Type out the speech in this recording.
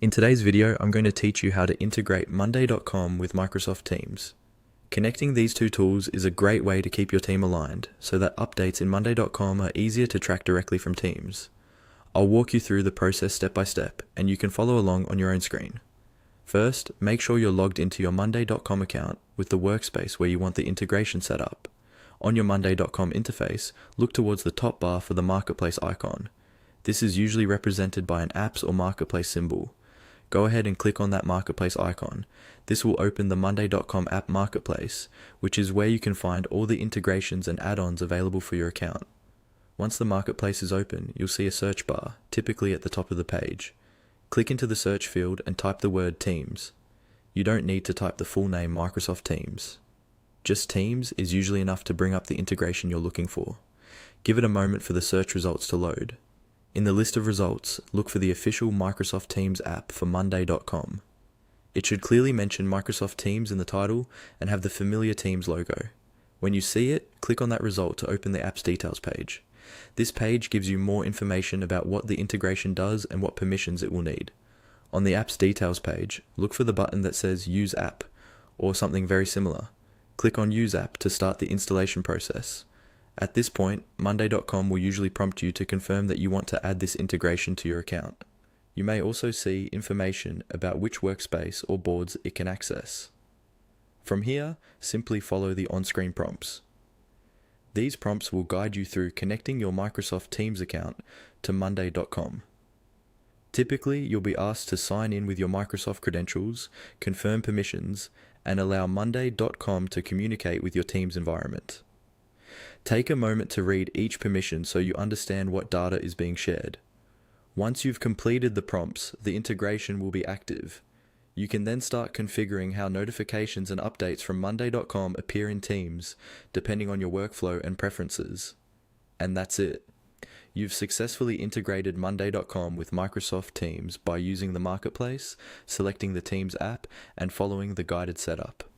In today's video, I'm going to teach you how to integrate Monday.com with Microsoft Teams. Connecting these two tools is a great way to keep your team aligned, so that updates in Monday.com are easier to track directly from Teams. I'll walk you through the process step by step, and you can follow along on your own screen. First, make sure you're logged into your Monday.com account with the workspace where you want the integration set up. On your Monday.com interface, look towards the top bar for the Marketplace icon. This is usually represented by an Apps or Marketplace symbol. Go ahead and click on that Marketplace icon. This will open the Monday.com app Marketplace, which is where you can find all the integrations and add-ons available for your account. Once the Marketplace is open, you'll see a search bar, typically at the top of the page. Click into the search field and type the word Teams. You don't need to type the full name Microsoft Teams. Just Teams is usually enough to bring up the integration you're looking for. Give it a moment for the search results to load. In the list of results, look for the official Microsoft Teams app for Monday.com. It should clearly mention Microsoft Teams in the title and have the familiar Teams logo. When you see it, click on that result to open the app's details page. This page gives you more information about what the integration does and what permissions it will need. On the app's details page, look for the button that says Use App, or something very similar. Click on Use App to start the installation process. At this point, Monday.com will usually prompt you to confirm that you want to add this integration to your account. You may also see information about which workspace or boards it can access. From here, simply follow the on-screen prompts. These prompts will guide you through connecting your Microsoft Teams account to Monday.com. Typically, you'll be asked to sign in with your Microsoft credentials, confirm permissions, and allow Monday.com to communicate with your Teams environment. Take a moment to read each permission so you understand what data is being shared. Once you've completed the prompts, the integration will be active. You can then start configuring how notifications and updates from Monday.com appear in Teams, depending on your workflow and preferences. And that's it. You've successfully integrated Monday.com with Microsoft Teams by using the Marketplace, selecting the Teams app, and following the guided setup.